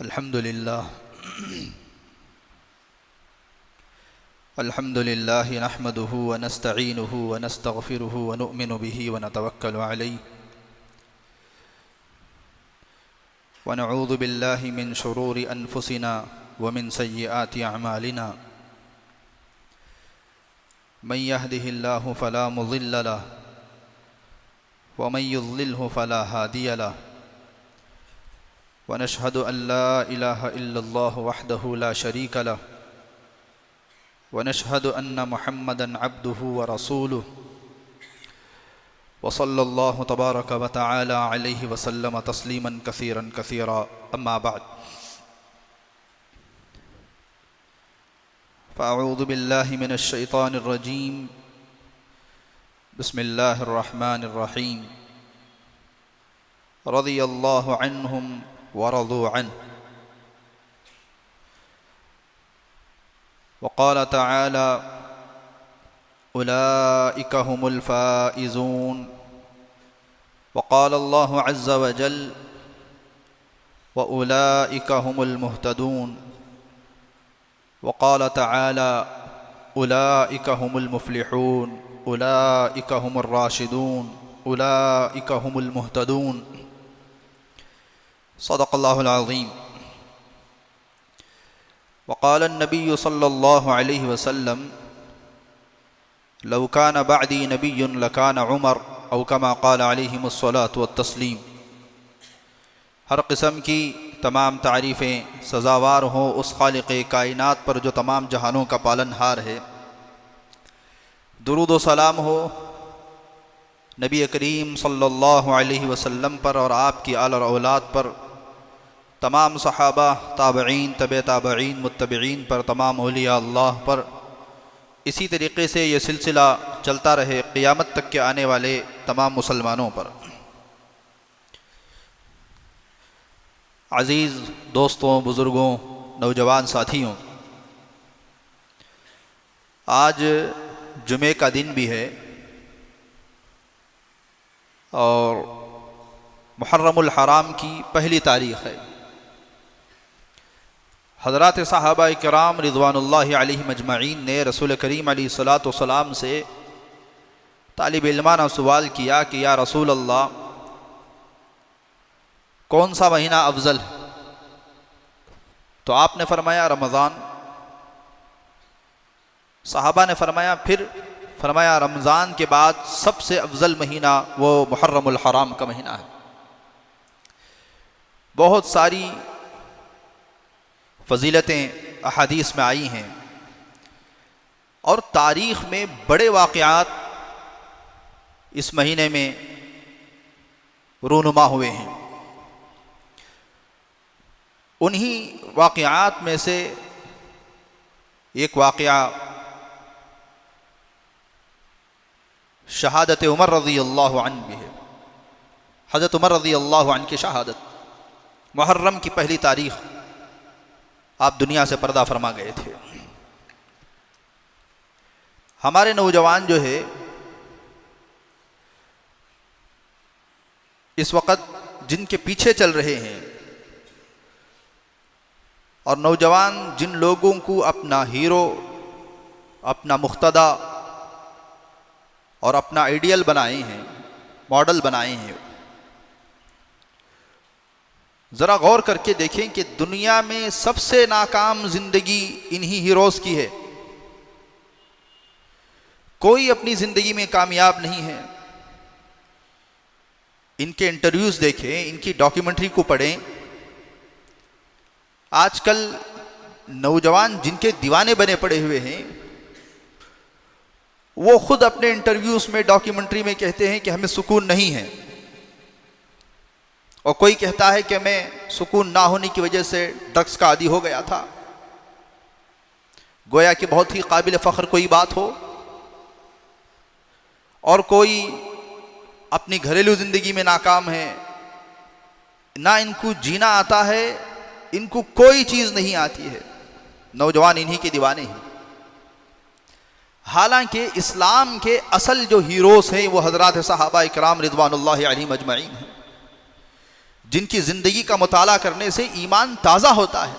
अल्हम्दुलिल्लाह नहमदुहु व नस्तईनुहु व नस्तगफिरुहु व नुअमिनु बिही व नतवक्कलु अलैहि व नऊज़ु बिल्लाहि मिन शुरूरि अनफुसिना व मिन सय्यिआति अअमालिना मन यहदिहिल्लाहु फला मुज़िल्ल लहु व मन युज़्लिल्हु फला हादिय लहु व नशहदु अन ला इलाहा इल्लल्लाहु वहदहु ला शरीक लहु व नशहदु अन्न मुहम्मदन अब्दुहु व रसूलुहु व सल्लल्लाहु तबारक व तआला अलैहि व सल्लम तस्लीमन कसीरन कसीरा अम्मा बाद फ़अऊज़ु बिल्लाहि मिनश शैतानिर रजीम बिस्मिल्लाहिर रहमानिर रहीम रज़ियल्लाहु अन्हुम व रज़ू अन्हु वक़ाल तआला उलाइका हुमुल फ़ाइज़ून वक़ाल अल्लाहु अज़्ज़ व जल व उलाइका हुमुल मुहतदून वक़ाल तआला उलाइका हुमुल मुफ़्लिहून उलाइका हुमुर राशिदून उलाइका हुमुल मुहतदून सदक़ल्लाहुल अज़ीम। वक़ाल नबी सल्लल्लाहु अलैहि वसल्लम लौ कान बअदी नबियुन लकान उमर औ कमा क़ाल अलैहिमुस्सलातु वत्तस्लीम। हर किस्म की तमाम तारीफ़ें सज़ावार हों उस खालिक़े कायनात पर जो तमाम जहानों का पालनहार है। दुरूद व सलाम हो नबी करीम सल्लल्लाहु अलैहि वसल्लम पर और आपकी आल और औलाद पर, तमाम सहाबा, ताबईन, तबे ताबईन, मुत्तबईन पर, तमाम औलिया अल्लाह पर। इसी तरीक़े से ये सिलसिला चलता रहे क़ियामत तक के आने वाले तमाम मुसलमानों पर। अज़ीज़ दोस्तों, बुज़ुर्गों, नौजवान साथियों, आज जुमे का दिन भी है और मुहर्रमुल हराम की पहली तारीख़ है। हज़रात सहाबा किराम रिज़वानुल्लाहि अलैहिम अजमईन ने रसूल करीम अलैहिस्सलातु वस्सलाम से तालिब इल्माना सवाल किया कि या रसूल अल्लाह, कौन सा महीना अफजल है? तो आपने फरमाया रमज़ान। सहाबा ने फरमाया, फिर फरमाया रमज़ान के बाद सबसे अफजल महीना वो मुहर्रमुल हराम का महीना है। बहुत सारी फ़ज़ीलतें अहादीस में आई हैं और तारीख़ में बड़े वाक़यात इस महीने में रूनुमा हुए हैं। उन्हीं वाक़यात में से एक वाक़या शहादत उमर रज़ियल्लाहु अन्हु भी है। हज़रत उमर रज़ियल्लाहु अन्हु की शहादत, मुहर्रम की पहली तारीख़ आप दुनिया से पर्दा फरमा गए थे। हमारे नौजवान जो है इस वक़्त जिनके पीछे चल रहे हैं और नौजवान जिन लोगों को अपना हीरो, अपना मुख्तदा और अपना आइडियल बनाए हैं, मॉडल बनाए हैं, ज़रा गौर करके देखें कि दुनिया में सबसे नाकाम ज़िंदगी इन्हीं हीरोज़ की है। कोई अपनी ज़िंदगी में कामयाब नहीं है। इनके इंटरव्यूज़ देखें, इनकी डॉक्यूमेंट्री को पढ़ें। आजकल नौजवान जिनके दीवाने बने पड़े हुए हैं, वो खुद अपने इंटरव्यूज़ में, डॉक्यूमेंट्री में कहते हैं कि हमें सुकून नहीं है। और कोई कहता है कि मैं सुकून ना होने की वजह से ड्रग्स का आदी हो गया था। गोया कि बहुत ही काबिल फ़ख्र कोई बात हो। और कोई अपनी घरेलू ज़िंदगी में नाकाम है, ना इनको जीना आता है, इनको कोई चीज़ नहीं आती है। नौजवान इन्हीं के दीवाने हैं। हालांकि इस्लाम के असल जो हीरोज़ हैं वो हज़रात सहाबा इकराम रिज़वानुल्लाहि अलैहिम अजमईन हैं, जिनकी ज़िंदगी का मुताला करने से ईमान ताज़ा होता है,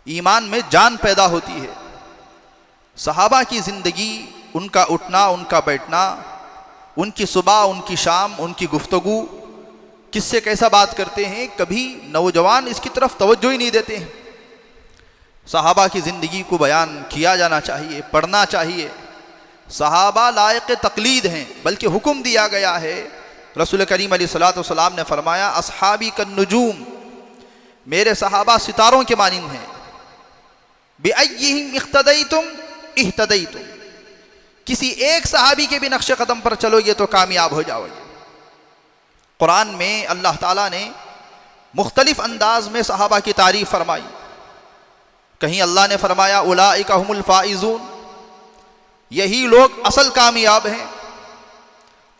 ईमान में जान पैदा होती है। सहाबा की ज़िंदगी, उनका उठना, उनका बैठना, उनकी सुबह, उनकी शाम, उनकी गुफ्तगू, किससे कैसा बात करते हैं, कभी नौजवान इसकी तरफ तवज्जो ही नहीं देते हैं। सहाबा की ज़िंदगी को बयान किया जाना चाहिए, पढ़ना चाहिए। सहाबा लायक तकलीद हैं, बल्कि हुक्म दिया गया है। रसूल करीम अलैहिस्सलातु वस्सलाम ने फरमाया, अस्हाबी कन्नुजूम, मेरे सहाबा सितारों के मानिंद हैं। बिअय्यिहिम इख्तदैतुम इह्तदैतुम, किसी एक सहाबी के भी नक्शे कदम पर चलोगे तो कामयाब हो जाओगे। कुरान में अल्लाह ताला ने मुख्तलिफ अंदाज में सहाबा की तारीफ फरमाई। कहीं अल्लाह ने फरमाया, उलाइका हुमुल फाइजून, यही लोग असल कामयाब हैं।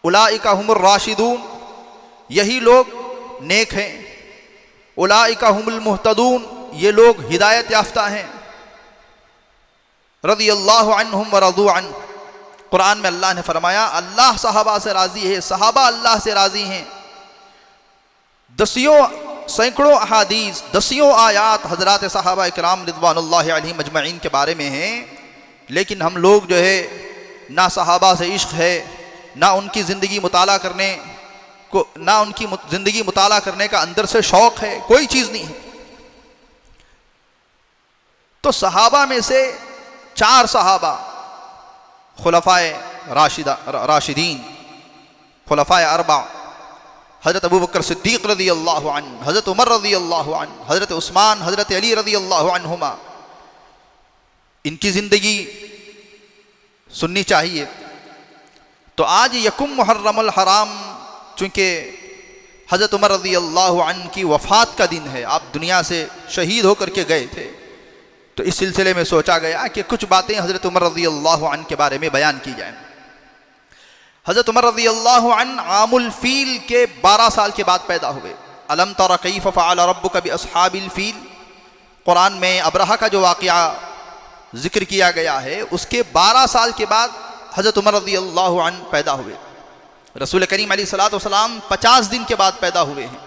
उलाइका हुमुर राशिदून, यही लोग नेक हैं। उलाइका हुमुल मुहतदून, ये लोग हिदायत याफ्ता हैं। रज़ियल्लाहु अन्हुम व रज़ू अन, कुरान में अल्लाह ने फरमाया, अल्लाह सहाबा से राज़ी है, सहाबा अल्लाह से राज़ी हैं। दसियों सैकड़ों अहादीस, दसियों आयात हज़रात सहाबा इकराम रिज़वानुल्लाहि अलैहिम अजमईन के बारे में हैं। लेकिन हम लोग जो है, ना सहाबा से इश्क है, ना उनकी ज़िंदगी मुताला करने को, ना उनकी ज़िंदगी मुताला करने का अंदर से शौक़ है, कोई चीज़ नहीं है। तो सहाबा में से 4 सहाबा खुलफ़ाए राशिदीन, खुलफ़ाए अरबा, हज़रत अबू बकर सिद्दीक़ रज़ियल्लाहु अन्हु, हज़रत उमर रज़ियल्लाहु अन्हु, हज़रत उस्मान, हज़रत अली रज़ियल्लाहु अन्हुमा, इनकी ज़िंदगी सुननी चाहिए। तो आज यकुम मुहर्रमुल हराम, चूँकि हज़रत उमर रज़ियल्लाहु अन्हु की वफ़ात का दिन है, आप दुनिया से शहीद होकर के गए थे, तो इस सिलसिले में सोचा गया कि कुछ बातें हज़रत उमर रज़ियल्लाहु अन्हु के बारे में बयान की जाएँ। हज़रत उमर रज़ियल्लाहु अन्हु आमुल फ़ील के 12 साल के बाद पैदा हुए। अलम तरा कैफ़ फ़अल रब्बुका बि अस्हाबिल फ़ील, कुरान में अब्रहा का जो वाक़या ज़िक्र किया गया है, उसके 12 साल के बाद हज़रत उमर रज़ियल्लाहु अन्हु पैदा हुए। रसूल करीम अलैहिस्सलातु वस्सलाम 50 दिन के बाद पैदा हुए हैं।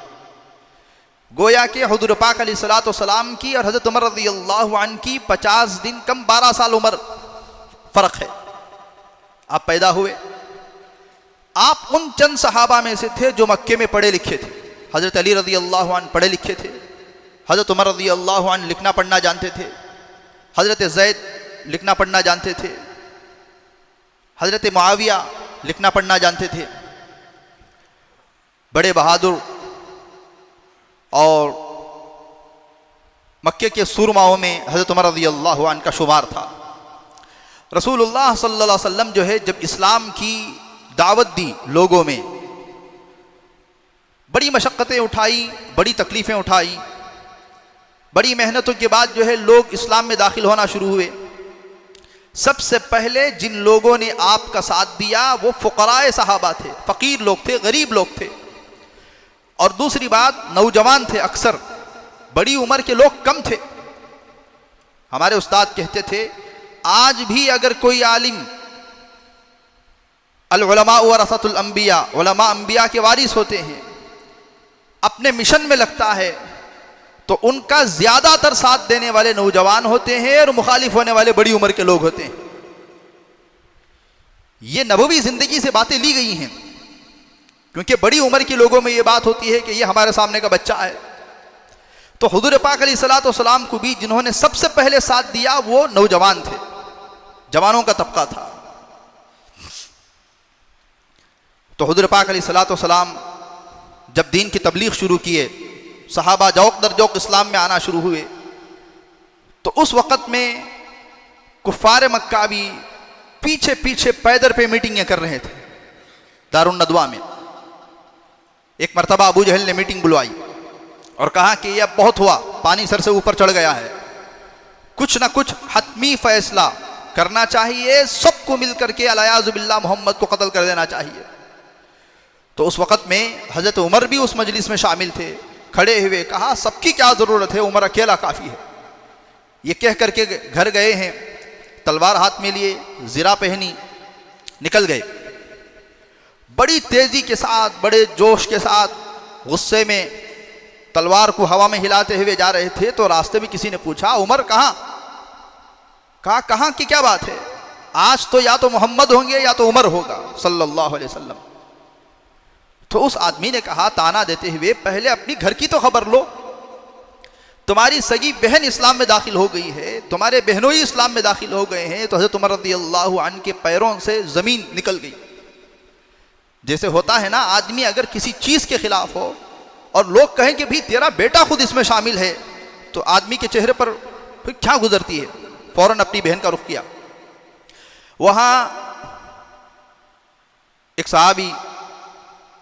गोया के हुज़ूर पाक अलैहिस्सलातु वस्सलाम की और हज़रत उमर रज़ियल्लाहु अन्हु की 50 दिन कम 12 साल उम्र फ़र्क है। आप पैदा हुए, आप उन चंद सहाबा में से थे जो मक्के में पढ़े लिखे थे। हज़रत अली रज़ियल्लाहु अन्हु पढ़े लिखे थे, हज़रत उमर रज़ियल्लाहु अन्हु लिखना पढ़ना जानते थे, हज़रत ज़ैद लिखना पढ़ना जानते थे, हज़रत मुआविया लिखना पढ़ना जानते थे। बड़े बहादुर और मक्के के सूरमाओं में हज़रत उमर रज़ियल्लाहु अन्हु का शुमार था। रसूलुल्लाह सल्लल्लाहु अलैहि वसल्लम जो है, जब इस्लाम की दावत दी लोगों में, बड़ी मशक्क़तें उठाई, बड़ी तकलीफ़ें उठाई, बड़ी मेहनतों के बाद जो है लोग इस्लाम में दाखिल होना शुरू हुए। सबसे पहले जिन लोगों ने आपका साथ दिया वो फ़ुक़राए सहाबा थे, फ़कीर लोग थे, गरीब लोग थे। और दूसरी बात, नौजवान थे, अक्सर बड़ी उम्र के लोग कम थे। हमारे उस्ताद कहते थे, आज भी अगर कोई आलिम, अल उलमा वरसतुल अंबिया, उलमा अंबिया के वारिस होते हैं, अपने मिशन में लगता है तो उनका ज़्यादातर साथ देने वाले नौजवान होते हैं और मुखालिफ होने वाले बड़ी उम्र के लोग होते हैं। ये नबवी ज़िंदगी से बातें ली गई हैं, क्योंकि बड़ी उम्र के लोगों में ये बात होती है कि ये हमारे सामने का बच्चा है। तो हुज़ूर पाक अलैहिस्सलातु वस्सलाम को भी जिन्होंने सबसे पहले साथ दिया वो नौजवान थे, जवानों का तबका था। तो हुज़ूर पाक अलैहिस्सलातु वस्सलाम जब दीन की तबलीग शुरू किए, सहाबा जौक दर जौक इस्लाम में आना शुरू हुए, तो उस वक़्त में कुफ़ार मक्का भी पीछे पीछे पैदर पे मीटिंगें कर रहे थे। दारुन नदवा में एक मरतबा अबू जहल ने मीटिंग बुलवाई और कहा कि यह बहुत हुआ, पानी सर से ऊपर चढ़ गया है, कुछ ना कुछ हतमी फ़ैसला करना चाहिए, सबको मिल करके अलियाज़ु बिल्लाह मोहम्मद को कत्ल कर देना चाहिए। तो उस वक़्त में हज़रत उमर भी उस मजलिस में शामिल थे। खड़े हुए कहा, सबकी क्या ज़रूरत है, उमर अकेला काफ़ी है। ये कह करके घर गए हैं, तलवार हाथ में लिए, ज़िरा पहनी, निकल गए। बड़ी तेज़ी के साथ, बड़े जोश के साथ गुस्से में तलवार को हवा में हिलाते हुए जा रहे थे तो रास्ते में किसी ने पूछा, उमर कहाँ? कहा कहाँ की क्या बात है? आज तो या तो मोहम्मद होंगे या तो उमर होगा सल्लल्लाहु अलैहि वसल्लम। तो उस आदमी ने कहा ताना देते हुए, पहले अपनी घर की तो खबर लो। तुम्हारी सगी बहन इस्लाम में दाखिल हो गई है, तुम्हारे बहनोई इस्लाम में दाखिल हो गए हैं। तो हज़रत उमर रज़ियल्लाहु अन्हु के पैरों से ज़मीन निकल गई। जैसे होता है ना, आदमी अगर किसी चीज़ के खिलाफ हो और लोग कहें कि भाई तेरा बेटा खुद इसमें शामिल है, तो आदमी के चेहरे पर फिर क्या गुजरती है। फौरन अपनी बहन का रुख किया। वहाँ एक सहाबी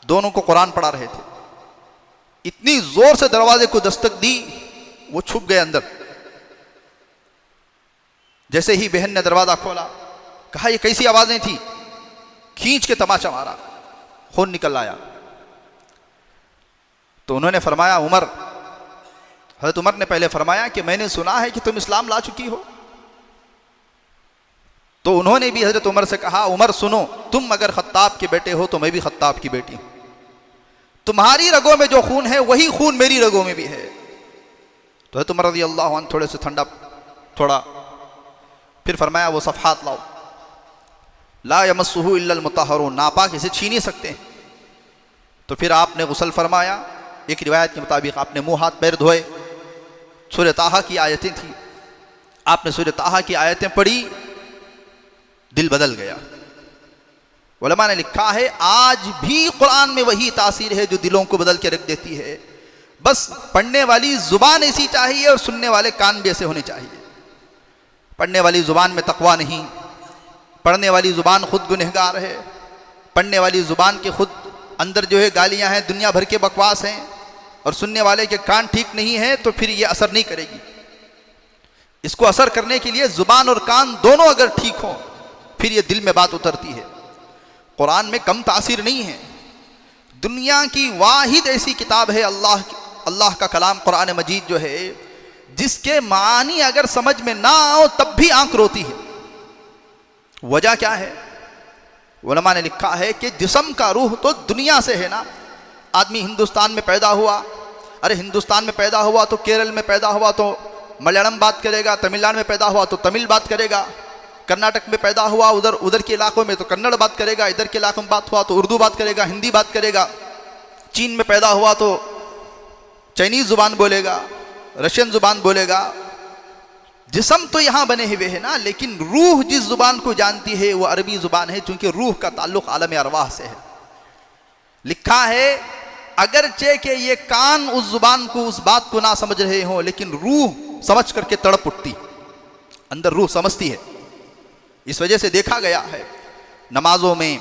दोनों को कुरान पढ़ा रहे थे, इतनी जोर से दरवाजे को दस्तक दी, वो छुप गए अंदर। जैसे ही बहन ने दरवाजा खोला, कहा ये कैसी आवाजें थी? खींच के तमाचा मारा, खून निकल आया। तो उन्होंने फरमाया, उमर, हज़रत उमर ने पहले फरमाया कि मैंने सुना है कि तुम इस्लाम ला चुकी हो। तो उन्होंने भी हज़रत उमर से कहा, उमर सुनो, तुम अगर खत्ताब के बेटे हो तो मैं भी खत्ताब की बेटी हूं। तुम्हारी रगों में जो खून है वही खून मेरी रगों में भी है। तो हज़रत उमर रज़ियल्लाहु अन्हु थोड़े से ठंडा थोड़ा, फिर फरमाया वो सफ़हात लाओ। ला यमस्सुहु इल्लल मुतहहरून, नापाक इसे छीन ही सकते हैं। तो फिर आपने गुस्ल फरमाया। एक रिवायत के मुताबिक आपने मुंह हाथ पैर धोए। सूरह ताहा की आयतें थी, आपने सूरह ताहा की आयतें पढ़ी, दिल बदल गया। उलमा ने लिखा है आज भी कुरान में वही तासीर है जो दिलों को बदल के रख देती है। बस पढ़ने वाली जुबान ऐसी चाहिए और सुनने वाले कान भी ऐसे होने चाहिए। पढ़ने वाली जुबान में तकवा नहीं, पढ़ने वाली जुबान खुद गुनहगार है, पढ़ने वाली जुबान के खुद अंदर जो है गालियां हैं, दुनिया भर के बकवास हैं, और सुनने वाले के कान ठीक नहीं है तो फिर ये असर नहीं करेगी। इसको असर करने के लिए जुबान और कान दोनों अगर ठीक हो फिर ये दिल में बात उतरती है। कुरान में कम तासीर नहीं है। दुनिया की वाहिद ऐसी किताब है अल्लाह का कलाम कुरान मजीद जो है, जिसके मानी अगर समझ में ना आओ तब भी आंख रोती है। वजह क्या है? उलमा ने लिखा है कि जिस्म का रूह तो दुनिया से है ना। आदमी हिंदुस्तान में पैदा हुआ, अरे हिंदुस्तान में पैदा हुआ तो केरल में पैदा हुआ तो मलयालम बात करेगा, तमिलनाडु में पैदा हुआ तो तमिल बात करेगा, कर्नाटक में पैदा हुआ उधर के इलाकों में तो कन्नड़ बात करेगा, इधर के इलाकों में बात हुआ तो उर्दू बात करेगा, हिंदी बात करेगा। चीन में पैदा हुआ तो चाइनीज़ ज़ुबान बोलेगा, रशियन ज़ुबान बोलेगा। जिस्म तो यहाँ बने हुए है ना, लेकिन रूह जिस ज़ुबान को जानती है वो अरबी ज़ुबान है, चूँकि रूह का ताल्लुक़ आलम अरवाह से है। लिखा है अगरचे कि ये कान उस ज़ुबान को, उस बात को ना समझ रहे हों, लेकिन रूह समझ करके तड़प उठती, अंदर रूह समझती है। इस वजह से देखा गया है नमाजों में,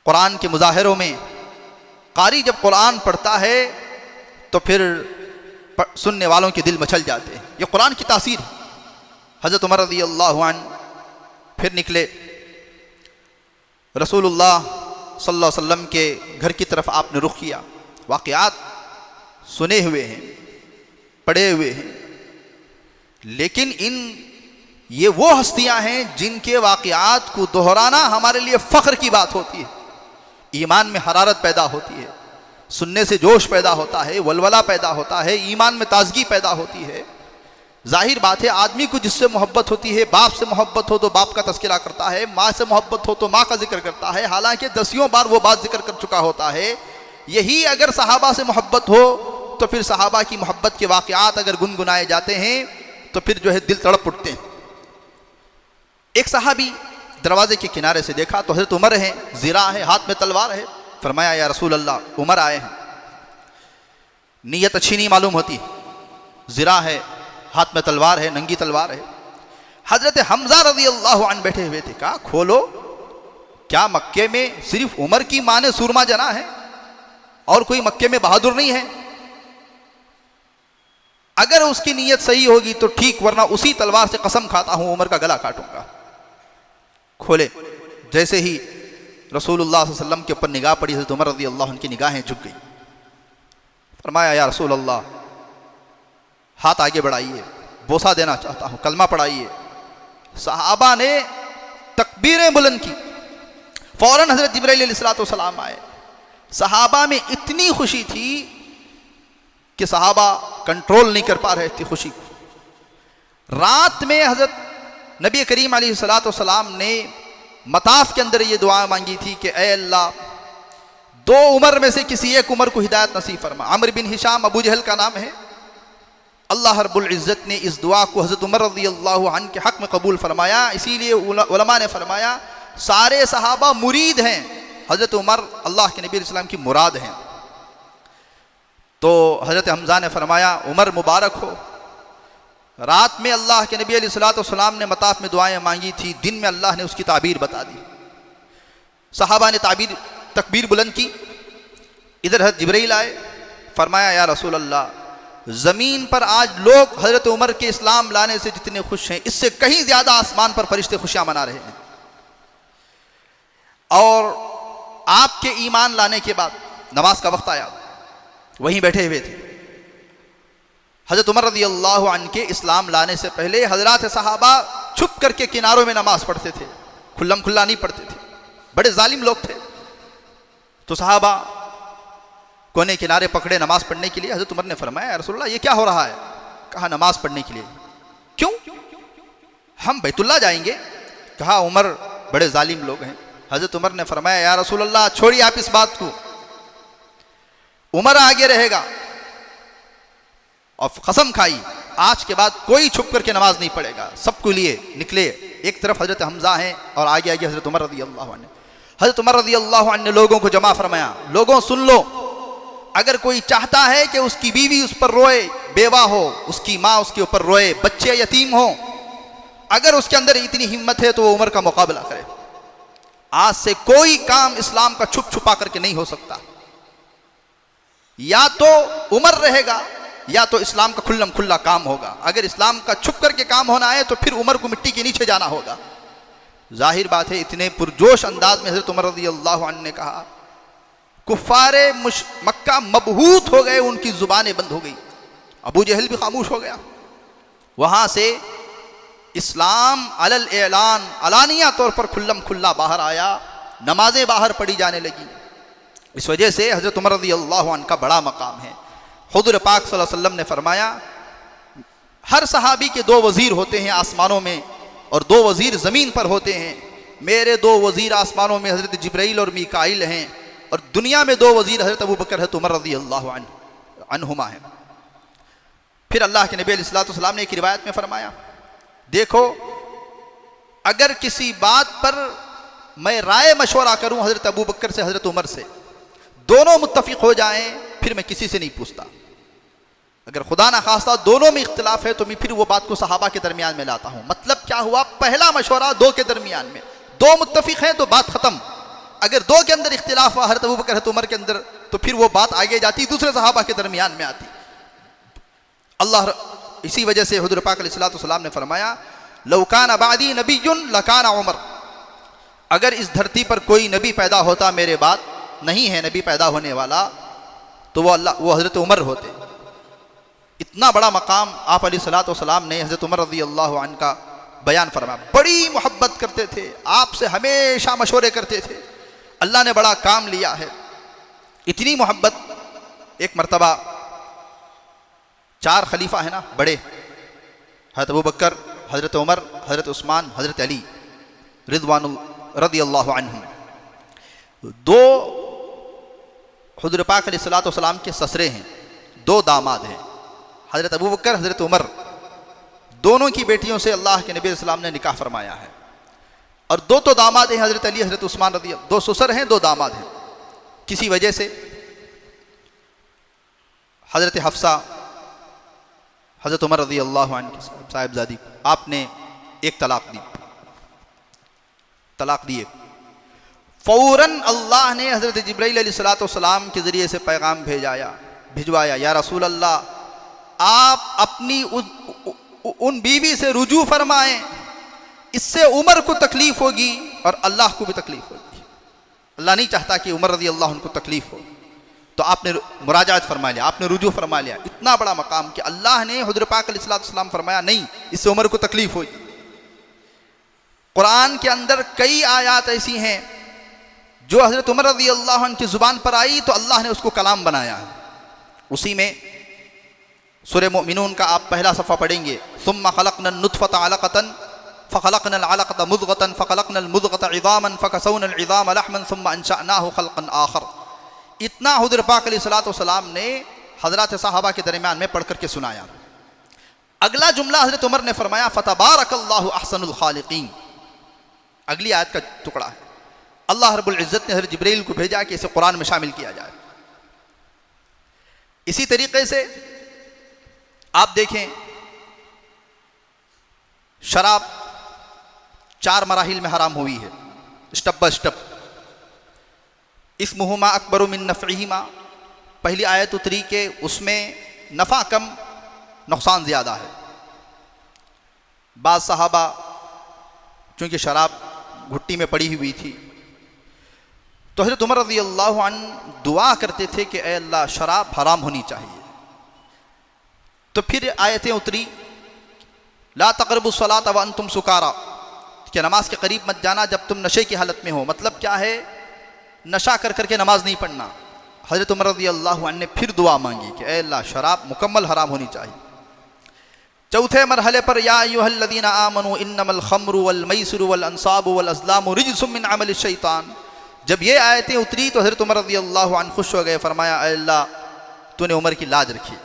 कुरान के मुजाहिरों में, कारी जब कुरान पढ़ता है तो फिर सुनने वालों के दिल मचल जाते हैं। ये कुरान की तासीर है। हज़रत उमर रज़ियल्लाहु अन्हु फिर निकले, रसूलुल्लाह सल्लल्लाहु अलैहि वसल्लम के घर की तरफ आपने रुख किया। वाक़यात सुने हुए हैं, पढ़े हुए हैं, लेकिन ये वो हस्तियां हैं जिनके वाक़यात को दोहराना हमारे लिए फ़ख्र की बात होती है। ईमान में हरारत पैदा होती है, सुनने से जोश पैदा होता है, वलवला पैदा होता है, ईमान में ताजगी पैदा होती है। जाहिर बात है आदमी को जिससे मोहब्बत होती है, बाप से मोहब्बत हो तो बाप का तज़किरा करता है, माँ से मोहब्बत हो तो माँ का जिक्र करता है, हालांकि दसियों बार वो बात जिक्र कर चुका होता है। यही अगर सहाबा से मोहब्बत हो तो फिर सहाबा की मोहब्बत के वाक़यात अगर गुनगुनाए जाते हैं तो फिर जो है दिल तड़प उठते हैं। एक सहाबी दरवाजे के किनारे से देखा तो हज़रत उमर हैं, ज़िरा है, हाथ में तलवार है। फरमाया या रसूल अल्लाह, उमर आए हैं। नीयत अच्छी नहीं मालूम होती, ज़िरा है, हाथ में तलवार है, नंगी तलवार है। हज़रत हमज़ा रज़ियल्लाहु अन्हु बैठे हुए थे। कहा खोलो, क्या मक्के में सिर्फ उमर की माँ ने सूरमा जना है और कोई मक्के में बहादुर नहीं है? अगर उसकी नीयत सही होगी तो ठीक, वरना उसी तलवार से कसम खाता हूं उमर का गला काटूंगा। खोले, जैसे ही रसूलुल्लाह सल्लल्लाहु अलैहि वसल्लम के ऊपर निगाह पड़ी, हज़रत उमर रज़ियल्लाहु अन्हु की निगाहें झुक गई। फरमाया या रसूल अल्लाह, हाथ आगे बढ़ाइए, बोसा देना चाहता हूं, कलमा पढ़ाइए। सहाबा ने तकबीरें बुलंद की। फौरन हज़रत जिब्राइल अलैहिस्सलातु वस्सलाम आए, सहाबा में इतनी खुशी थी कि सहाबा कंट्रोल नहीं कर पा रहे थे खुशी को। रात में हज़रत नबी करीम अलैहिस्सलाम ने मताफ के अंदर ये दुआ मांगी थी कि ए अल्लाह, दो उमर में से किसी एक उमर को हिदायत नसीब फरमा। अमर बिन हिशाम अबू जहल का नाम है। अल्लाह रब्बुल इज़्ज़त ने इस दुआ को हज़रत उमर रज़ियल्लाहु अन्हु के हक़ में कबूल फरमाया। इसीलिए उलमा ने फरमाया सारे सहाबा मुरीद हैं, हज़रत उमर अल्लाह के नबी अलैहिस्सलाम की मुराद हैं। तो हज़रत हमज़ा ने फरमाया उमर मुबारक हो। रात में अल्लाह के नबी अलैहिस्सलाम ने मताफ में दुआएं मांगी थी, दिन में अल्लाह ने उसकी ताबीर बता दी। सहाबा ने तकबीर बुलंद की। इधर हज़रत जिब्रील आए, फरमाया या रसूल अल्लाह, ज़मीन पर आज लोग हज़रत उमर के इस्लाम लाने से जितने खुश हैं, इससे कहीं ज़्यादा आसमान पर फरिश्ते खुशियाँ मना रहे हैं। और आपके ईमान लाने के बाद नमाज का वक्त आया, वहीं बैठे हुए थे। हज़रत उमर रज़ियल्लाहु अन्हु के इस्लाम लाने से पहले हज़रात सहाबा छुप करके किनारों में नमाज पढ़ते थे, खुल्लम खुल्ला नहीं पढ़ते थे, बड़े जालिम लोग थे। तो सहाबा कोने किनारे पकड़े नमाज पढ़ने के लिए। हज़रत उमर ने फरमाया रसूलल्लाह ये क्या हो रहा है? कहा नमाज पढ़ने के लिए। क्यों? हम बैतुल्लाह जाएंगे। कहा उमर बड़े जालिम लोग हैं। हज़रत उमर ने फरमाया या रसूलल्लाह छोड़िए आप इस बात को, उमर आगे रहेगा। और कसम खाई आज के बाद कोई छुप करके नमाज नहीं पढ़ेगा, सबके लिए निकले। एक तरफ हज़रत हमज़ा हैं और आगे आगे हज़रत उमर रज़ियल्लाहु अन्हु। हज़रत उमर रज़ियल्लाहु अन्हु ने लोगों को जमा फरमाया, लोगों सुन लो, अगर कोई चाहता है कि उसकी बीवी उस पर रोए, बेवा हो, उसकी माँ उसके ऊपर रोए, बच्चे यतीम हो, अगर उसके अंदर इतनी हिम्मत है तो वो उमर का मुकाबला करे। आज से कोई काम इस्लाम का छुप छुपा करके नहीं हो सकता। या तो उमर रहेगा या तो इस्लाम का खुल्लम खुल्ला काम होगा। अगर इस्लाम का छुप करके काम होना है तो फिर उमर को मिट्टी के नीचे जाना होगा। जाहिर बात है इतने पुरजोश अंदाज में हज़रत उमर रज़ियल्लाहु अन्हु ने कहा, कुफ़ारे मक्का मबहूत हो गए, उनकी ज़ुबानें बंद हो गई, अबू जहल भी खामोश हो गया। वहाँ से इस्लाम अलल एलान अलानिया तौर पर खुल्लम खुल्ला बाहर आया, नमाजें बाहर पढ़ी जाने लगी। इस वजह से हज़रत उमर रज़ियल्लाहु अन्हु का बड़ा मकाम है। हुज़ूर पाक सल्लल्लाहु अलैहि वसल्लम ने फरमाया हर सहाबी के दो वज़ीर होते हैं आसमानों में और दो वज़ीर ज़मीन पर होते हैं। मेरे दो वज़ीर आसमानों में हज़रत जिब्राइल और मीकाइल हैं और दुनिया में दो वज़ीर हज़रत अबू बकर हज़रत उमर रज़ियल्लाहु अन्हुमा हैं। फिर अल्लाह के नबी अलैहिस्सलातु वस्सलाम ने एक रिवायत में फरमाया, देखो अगर किसी बात पर मैं राय मशवरा करूं हज़रत अबू बकर से हज़रत उमर से, दोनों मुत्तफ़िक़ हो जाएं, फिर मैं किसी से नहीं पूछता। अगर खुदा ना खास्ता दोनों में इख्तिलाफ है तो मैं फिर वो बात को सहाबा के दरमियान में लाता हूँ। मतलब क्या हुआ, पहला मशवरा दो के दरमियान में, दो मुत्तफ़िक़ हैं तो बात ख़त्म। अगर दो के अंदर इख्तिलाफ हुआ हज़रत अबू बकर हज़रत उमर के अंदर, तो फिर वो बात आगे जाती, दूसरे सहाबा के दरमियान में आती। अल्लाह इसी वजह से हुज़ूर पाक अलैहिस्सलातु वस्सलाम ने फरमाया लौ कान बादी नबियुन लकान उमर, अगर इस धरती पर कोई नबी पैदा होता मेरे बाद, नहीं है नबी पैदा होने वाला, तो वो हज़रत उमर होते। इतना बड़ा मकाम आप अलैहिस्सलातु वस्सलाम ने हज़रत उमर रज़ियल्लाहु अन्हु का बयान फरमाया। बड़ी मोहब्बत करते थे, आपसे हमेशा मशवरे करते थे। अल्लाह ने बड़ा काम लिया है। इतनी मोहब्बत, एक मरतबा चार खलीफा है ना बड़े, हज़रत अबू बकर, हज़रत उमर, हज़रत उस्मान, हज़रत अली रिज़वानुल रज़ियल्लाहु अन्हुम, दो हुज़ूर पाक अलैहिस्सलातु वस्सलाम के ससरे हैं, दो दामाद हैं, हज़रत अबू बकर, हज़रत उमर, दोनों की बेटियों से अल्लाह के नबी अलैहिस्सलाम ने निकाह फरमाया है। और दो तो दामाद हैं हज़रत अली, हज़रत उस्मान रज़ी, दो ससुर हैं, दो दामाद हैं। किसी वजह से हज़रत हफ्सा हज़रत उमर रज़ियल्लाहु अन्हु की साहिबजादी को आपने एक तलाक दी। फ़ौरन अल्लाह ने हज़रत जिब्राइल अलैहिस्सलातु वस्सलाम के ज़रिए से पैगाम भिजवाया, या रसूल अल्लाह, आप अपनी उन बीवी से रुजू फरमाएं, इससे उमर को तकलीफ़ होगी और अल्लाह को भी तकलीफ़ होगी। अल्लाह नहीं चाहता कि उमर रज़ियल्लाहु अन्हु को तकलीफ़ हो, तो आपने मुराजात फरमा लिया, आपने रुजू फरमा लिया। इतना बड़ा मकाम कि अल्लाह ने हुज़ूर पाक अलैहिस्सलातु वस्सलाम फरमाया नहीं, इससे उमर को तकलीफ़ होगी। कुरान के अंदर कई आयात ऐसी हैं जो हज़रत उमर रज़ी अल्लाह अन्हु की ज़ुबान पर आई तो अल्लाह ने उसको कलाम बनाया। उसी में सूरह मोमिनून का आप पहला सफ़ा पढ़ेंगे, सुम्मा खलक़नन नुत्फ़ता अलक़तन फ़खलक़नल अलक़ता मुज़ग़तन फ़खलक़नल मुज़ग़ता इज़ामन फ़कसौनल इज़ाम लहमन सुम्मा अंशअनाहु ख़ल्क़न आख़र। इतना हुज़ूर पाक अलैहिस्सलातु वस्सलाम ने हज़रात सहाबा के दरमियान में पढ़ करके सुनाया। अगला जुमला हज़रत उमर ने फरमाया फ़तबारकल्लाहु अहसनुल ख़ालिक़ीन। अगली आयत का टुकड़ा है, अल्लाह रब्बुल इज़्ज़त ने हज़रत जिब्रील को भेजा कि इसे कुरान में शामिल किया जाए। इसी तरीके से आप देखें, शराब 4 मराहिल में हराम हुई है, स्टेप बाय स्टेप। इस्मुहुमा अकबरु मिन नफ़इहिमा, पहली आयत उतरी के उसमें नफ़ा कम नुकसान ज़्यादा है। बाज़ सहाबा चूँकि शराब घुट्टी में पड़ी हुई थी तो हज़रत उमर रज़ी अल्लाह अन्हु दुआ करते थे कि ए अल्लाह शराब हराम होनी चाहिए। तो फिर आयतें उतरी, ला तक़रबुस सलात व अंतुम सुकारा, कि नमाज के करीब मत जाना जब तुम नशे की हालत में हो। मतलब क्या है, नशा कर करके नमाज नहीं पढ़ना। हज़रत उमर रज़ी अल्लाह अन्हु ने फिर दुआ मांगी कि ए अल्लाह शराब मुकम्मल हराम होनी चाहिए। चौथे मरहले पर या अय्युहल्लज़ीना आमनू इन्नमल खम्रु वल मैसिरु वल अंसाबु वल अज़लामु रिज्सुम मिन अमलिश शैतान, जब ये आयतें उतरी तो हज़रत उमर रज़ी अल्लाह अन्हु खुश हो गए, फरमाया ए अल्लाह तूने उमर की लाज रखी।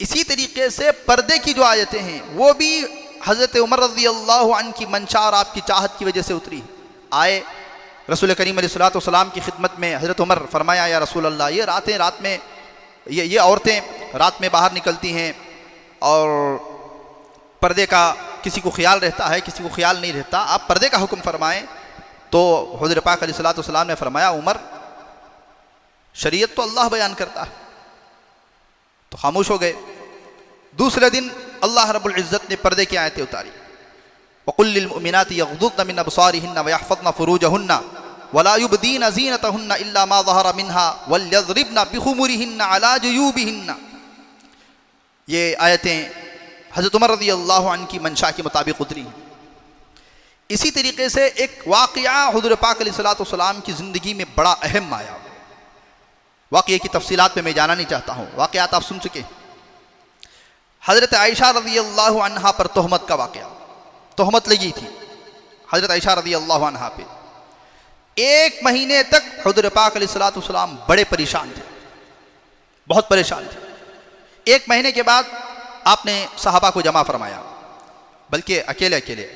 इसी तरीके से पर्दे की जो आयतें हैं वो भी हज़रत उमर रज़ी अल्लाह अन्हु की मंशा और आपकी चाहत की वजह से उतरी। आए रसूल करीम अलैहिस्सलातु वस्सलाम की खिदमत में हज़रत उमर, फरमाया या रसूल अल्लाह, ये रात में ये औरतें रात में बाहर निकलती हैं और पर्दे का किसी को ख्याल रहता है, किसी को ख्याल नहीं रहता, आप पर्दे का हुक्म फरमाएँ। तो हुज़ूर पाक अलैहिस्सलातु वस्सलाम ने फरमाया उमर, शरीयत तो अल्लाह बयान करता है। तो खामोश हो गए। दूसरे दिन अल्लाह रब्बुल इज़्ज़त ने पर्दे की आयतें उतारी, वक़ुल लिल मुमिनाति यग़्ज़ुज़्न मिन अबसारिहिन्ना व यहफ़ज़्न फ़ुरूजहुन्ना वला युब्दीन ज़ीनतहुन्ना इल्ला मा ज़हरा मिन्हा वलयज़रिबन बिख़ुमुरिहिन्ना अला जुयूबिहिन्ना। ये आयतें हज़रत उमर रज़ी अल्लाह अन्हु की मंशा के मुताबिक उतरी। इसी तरीके से एक वाक़या हुज़ूर पाक अलैहिस्सलातु वस्सलाम की ज़िंदगी में बड़ा अहम आया। वाक़ये की तफ़सीलात में मैं जाना नहीं चाहता हूँ, वाक़यात आप सुन चुके। हज़रत आयशा रज़ी अल्लाह अन्हा पर तोहमत का वाक़या, तोहमत लगी थी हज़रत आयशा रज़ी अल्लाह अन्हा पे। 1 महीने तक हुज़ूर पाक अलैहिस्सलातु वस्सलाम बड़े परेशान थे, बहुत परेशान थे। 1 महीने के बाद आपने सहाबा को जमा फरमाया, बल्कि अकेले अकेले।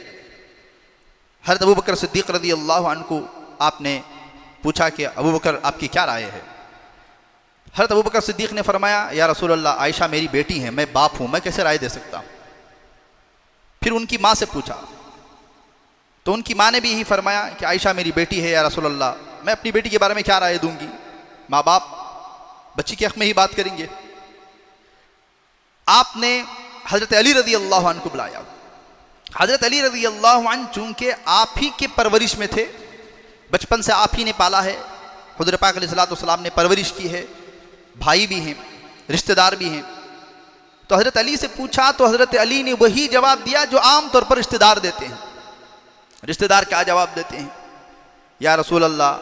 हज़रत अबू बकर सिद्दीक़ रज़ी अल्लाह अन्हु को आपने पूछा कि अबू बकर आपकी क्या राय है। हज़रत अबू बकर सिद्दीक़ ने फरमाया या रसूल अल्लाह, आयशा मेरी बेटी है, मैं बाप हूँ, मैं कैसे राय दे सकता हूँ। फिर उनकी माँ से पूछा तो उनकी माँ ने भी यही फरमाया कि आयशा मेरी बेटी है या रसूल अल्लाह, मैं अपनी बेटी के बारे में क्या राय दूंगी, माँ बाप बच्ची के हक़ में ही बात करेंगे। आपने हज़रत अली रज़ी अल्लाह अन्हु को बुलाया। हज़रत अली रज़ी अल्लाह अन्हु चूँकि आप ही के परवरिश में थे, बचपन से आप ही ने पाला है, हुज़ूर पाक अलैहिस्सलातु वस्सलाम ने परवरिश की है, भाई भी हैं, रिश्तेदार भी हैं। तो हज़रत अली से पूछा तो हज़रत अली ने वही जवाब दिया जो आम तौर पर रिश्तेदार देते हैं। रिश्तेदार क्या जवाब देते हैं, या रसूल अल्लाह,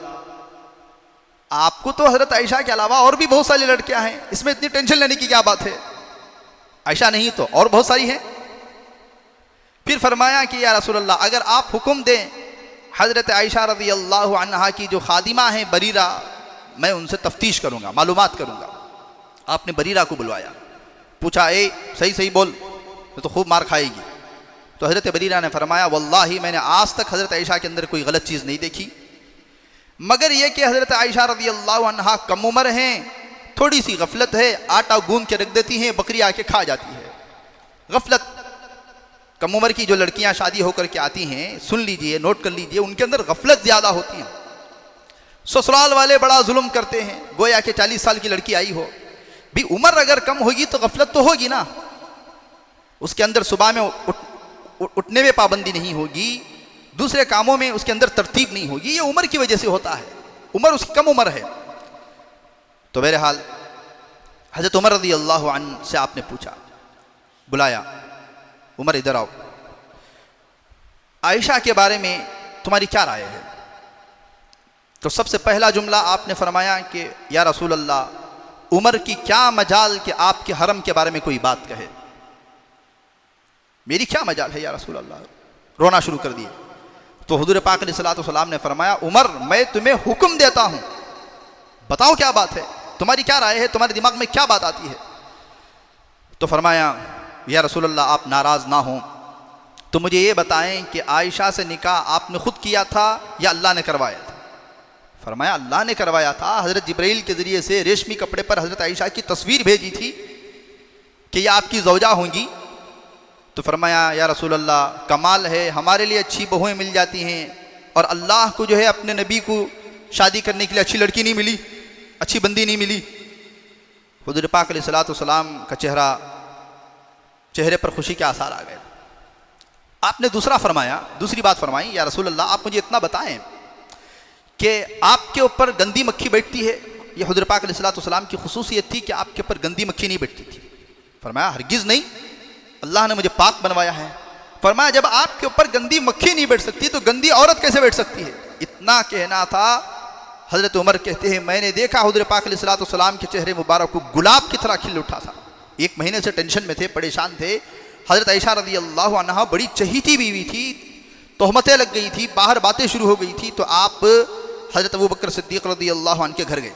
आपको तो हज़रत आयशा के अलावा और भी बहुत सारी लड़कियां हैं, इसमें इतनी टेंशन लेने की क्या बात है, आयशा नहीं तो और बहुत सारी हैं। फिर फरमाया कि या रसूल अल्लाह, अगर आप हुक्म दें, हज़रत आयशा रज़ी अल्लाह अन्हा की जो खादिमा हैं बरीरा, मैं उनसे तफ्तीश करूँगा, मालूमात करूँगा। आपने बरीरा को बुलवाया, पूछा ए सही सही बोल, तो खूब मार खाएगी। तो हज़रत बरीरा ने फरमाया वल्लाही मैंने आज तक हज़रत आयशा के अंदर कोई गलत चीज़ नहीं देखी, मगर यह कि हज़रत आयशा रज़ी अल्लाह अन्हा कम उम्र हैं, थोड़ी सी गफलत है, आटा गूंद के रख देती हैं, बकरी आके खा जाती है। गफलत, कम उम्र की जो लड़कियां शादी होकर के आती हैं, सुन लीजिए, नोट कर लीजिए, उनके अंदर गफलत ज़्यादा होती है। ससुराल वाले बड़ा जुल्म करते हैं, गोया कि 40 साल की लड़की आई हो, भी उम्र अगर कम होगी तो गफलत तो होगी ना, उसके अंदर सुबह में उठने में पाबंदी नहीं होगी, दूसरे कामों में उसके अंदर तरतीब नहीं होगी, ये उम्र की वजह से होता है, उम्र उसकी कम उम्र है। तो बहरहाल हज़रत उमर रज़ी अल्लाह अन्हु से आपने पूछा, बुलाया, उमर इधर आओ, आयशा के बारे में तुम्हारी क्या राय है। तो सबसे पहला जुमला आपने फरमाया कि या रसूल अल्लाह, उमर की क्या मजाल कि आपके हरम के बारे में कोई बात कहे, मेरी क्या मजाल है या रसूल अल्लाह। रोना शुरू कर दिए। तो हुजूर पाक अलैहिस्सलाम ने फरमाया, उमर मैं तुम्हें हुक्म देता हूं, बताओ क्या बात है, तुम्हारी क्या राय है, तुम्हारे दिमाग में क्या बात आती है। तो फरमाया, या रसूल अल्लाह आप नाराज़ ना हो तो मुझे ये बताएं कि आयशा से निकाह आपने खुद किया था या अल्लाह ने करवाया था। फरमाया अल्लाह ने करवाया था। हज़रत जिब्राइल के ज़रिए से रेशमी कपड़े पर हज़रत आयशा की तस्वीर भेजी थी कि ये आपकी ज़ौजा होंगी। तो फरमाया या रसूल अल्लाह, कमाल है, हमारे लिए अच्छी बहुएं मिल जाती हैं और अल्लाह को जो है अपने नबी को शादी करने के लिए अच्छी लड़की नहीं मिली, अच्छी बंदी नहीं मिली। हुज़ूर पाक अलैहिस्सलाम का चेहरे पर खुशी के आसार आ गए। आपने दूसरी बात फरमाई, या रसूल अल्लाह आप मुझे इतना बताएं कि आपके ऊपर गंदी मक्खी बैठती है। यह हुज़ूर पाक अलैहिस्सलाम की खुसूसियत थी कि आपके ऊपर गंदी मक्खी नहीं बैठती थी। फरमाया हरगिज़ नहीं, अल्लाह ने मुझे पाक बनवाया है। फरमाया जब आपके ऊपर गंदी मक्खी नहीं बैठ सकती तो गंदी औरत कैसे बैठ सकती है। इतना कहना था। हज़रत उमर कहते हैं, मैंने देखा हुज़ूर पाक अलैहिस्सलाम के चेहरे मुबारक को गुलाब की तरह खिल उठा था। 1 महीने से टेंशन में थे, परेशान थे। हज़रत आयशा रज़ियल्लाहु अन्हा बड़ी चहीती बीवी थी, तोहमतें लग गई थी, बाहर बातें शुरू हो गई थी। तो आप हज़रत अबू बकर सिद्दीक़ रज़ियल्लाहु अन्हु के घर गए।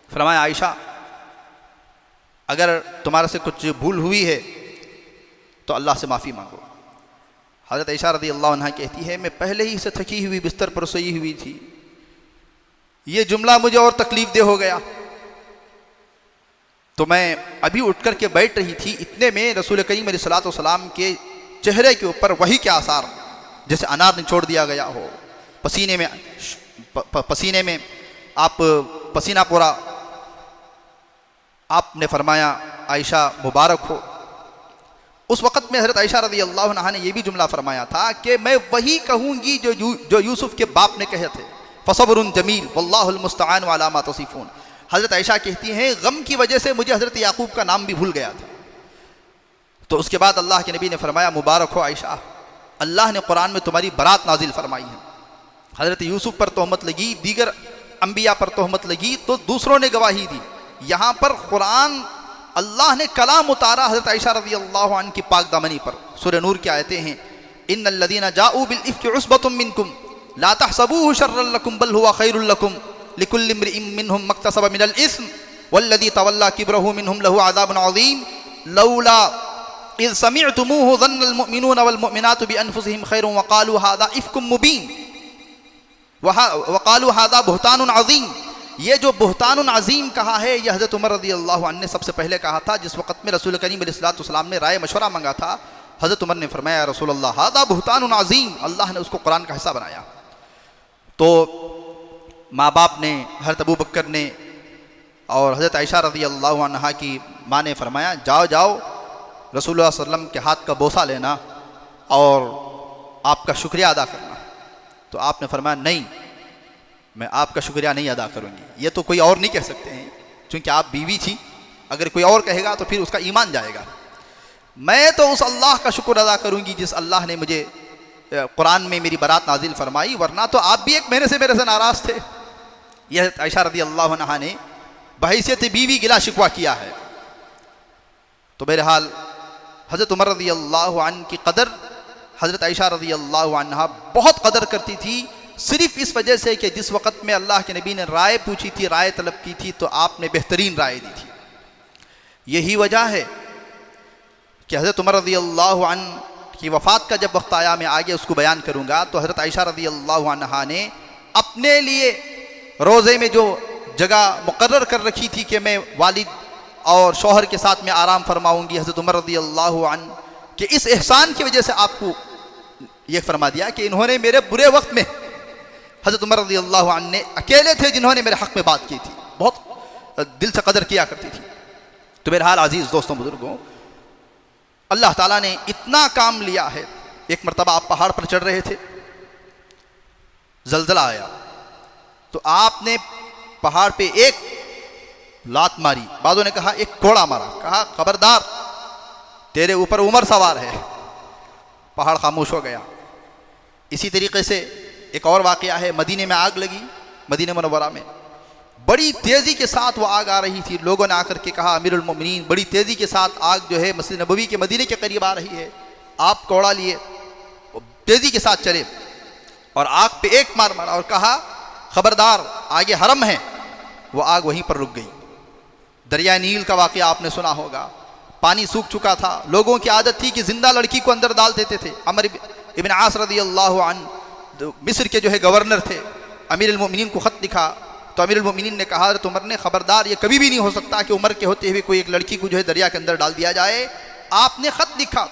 फरमाया आयशा, अगर तुम्हारे से कुछ भूल हुई है तो अल्लाह से माफ़ी मांगो। हज़रत आयशा रज़ियल्लाहु अन्हा कहती है, मैं पहले ही से थकी हुई बिस्तर पर सोई हुई थी, ये जुमला मुझे और तकलीफ दे हो गया। तो मैं अभी उठ कर के बैठ रही थी, इतने में रसूल करीम अलैहिस्सलातु वस्सलाम के चेहरे के ऊपर वही के आसार, जैसे अनार निचोड़ दिया गया हो, पसीने में आप पसीना पूरा। आपने फरमाया आयशा मुबारक हो। उस वक़्त में हज़रत आयशा रज़ियल्लाहु अन्हा ने यह भी जुमला फरमाया था कि मैं वही कहूँगी जो यूसुफ के बाप ने कहे थे, फ़सब्रुन जमील वल्लाहुल मुस्तआन अला मा तसिफून। हज़रत आयशा कहती हैं, गम की वजह से मुझे हज़रत याकूब का नाम भी भूल गया था। तो उसके बाद अल्लाह के नबी ने फरमाया, मुबारक हो आयशा, अल्लाह ने कुरान में तुम्हारी बरात नाजिल फरमाई है। हज़रत यूसुफ पर तोहमत लगी, दीगर अंबिया पर तोहमत लगी तो दूसरों ने गवाही दी। यहाँ पर कुरान अल्लाह ने कलाम उतारा हज़रत आयशा रज़ियल्लाहु अन्हा की पाक दामनी पर। सूरह नूर की आयतें हैं, इन्नल लज़ीना जाऊ बिल इफ्कि उस्बतुम मिनकुम ला तहसबूहु शर्रन लकुम बल हुवा खैरुल लकुम लिकुल्लि इम्रिइन मिनहुम मक्तसब मिनल इस्म वल्लज़ी तवल्ला किब्रहु मिनहुम लहु अज़ाबुन अज़ीम लौला इज़ समिअतुमूहु ज़न्नल मुअमिनूना वल मुअमिनातु बिअनफुसिहिम खैरन वक़ालू हाज़ा इफ्कुम मुबीन वक़ालू हाज़ा बुहतानुन अज़ीम। ये जो बुहतानुन अज़ीम कहा है, यह हज़रत उमर रज़ियल्लाहु अन्हु ने सबसे पहले कहा था। जिस वक़्त में रसूल करीम अलैहिस्सलातु वस्सलाम ने राय मशवरा मांगा था, हज़रत उमर ने फरमाया, रसूल अल्लाह हाज़ा बुहतानुन अज़ीम, अल्लाह ने उसको कुरान का हिस्सा बनाया। तो माँ बाप ने, हज़रत अबू बकर ने और हज़रत आयशा रज़ियल्लाहु अन्हा की माँ ने फरमाया, जाओ जाओ रसूलुल्लाह सल्लल्लाहु अलैहि वसल्लम के हाथ का बोसा लेना और आपका शुक्रिया अदा करना। तो आपने फरमाया, नहीं, मैं आपका शुक्रिया नहीं अदा करूँगी, ये तो कोई और नहीं कह सकते हैं, क्योंकि आप बीवी थी, अगर कोई और कहेगा तो फिर उसका ईमान जाएगा। मैं तो उस अल्लाह का शुक्र अदा करूँगी जिस अल्लाह ने मुझे कुरान में मेरी बरात नाजिल फरमाई, वरना तो आप भी 1 महीने से मेरे से नाराज़ थे। यह आयशा रज़ियल्लाहु अन्हा ने बहैसियत बीवी गिला शिकवा किया है। तो बहरहाल हज़रत उमर रज़ियल्लाहु अन्हु की कदर हज़रत आयशा रज़ियल्लाहु अन्हा बहुत कदर करती थी, सिर्फ इस वजह से कि जिस वक़्त में अल्लाह के नबी ने राय पूछी थी, राय तलब की थी, तो आपने बेहतरीन राय दी थी। यही वजह है कि हज़रत उमर रज़ियल्लाहु अन्हु की वफ़ात का जब वक्त आया, मैं आगे उसको बयान करूँगा, तो हज़रत आयशा रज़ियल्लाहु अन्हा ने अपने लिए रोज़े में जो जगह मुकर्रर कर रखी थी कि मैं वालिद और शौहर के साथ में आराम फरमाऊँगी, हज़रत उमर रज़ियल्लाहु अन्हु के इस एहसान की वजह से आपको ये फरमा दिया कि इन्होंने मेरे बुरे वक्त में, हज़रत उमर रज़ियल्लाहु अन्हु ने अकेले थे जिन्होंने मेरे हक़ में बात की थी, बहुत दिल से कदर किया करती थी। तो बहरहाल अज़ीज़ दोस्तों बुज़ुर्गों, अल्लाह ताला ने इतना काम लिया है। एक मरतबा आप पहाड़ पर चढ़ रहे थे, ज़लज़ला आया, तो आपने पहाड़ पे एक लात मारी, बादों ने कहा एक कोड़ा मारा, कहा खबरदार तेरे ऊपर उमर सवार है, पहाड़ खामोश हो गया। इसी तरीके से एक और वाक़या है, मदीने में आग लगी, मदीना मुनव्वरा में। बड़ी तेज़ी के साथ वो आग आ रही थी। लोगों ने आकर के कहा अमीरुल मोमिनीन, बड़ी तेज़ी के साथ आग जो है मस्जिद नबवी के मदीने के करीब आ रही है। आप कौड़ा लिए तेज़ी के साथ चले और आग पे एक मार मारा और कहा खबरदार, आगे हरम है। वो आग वहीं पर रुक गई। दरिया नील का वाक़या आपने सुना होगा, पानी सूख चुका था। लोगों की आदत थी कि जिंदा लड़की को अंदर डाल देते थे। अमर इब्न आस रज़ियल्लाहु अन्हु मिस्र के जो है गवर्नर थे, अमीरुल मोमिनीन को ख़त लिखा तो अमीरुल मोमिनीन ने कहा हज़रत उमर ने, खबरदार, ये कभी भी नहीं हो सकता कि उमर के होते हुए कोई एक लड़की को जो है दरिया के अंदर डाल दिया जाए। आपने ख़त लिखा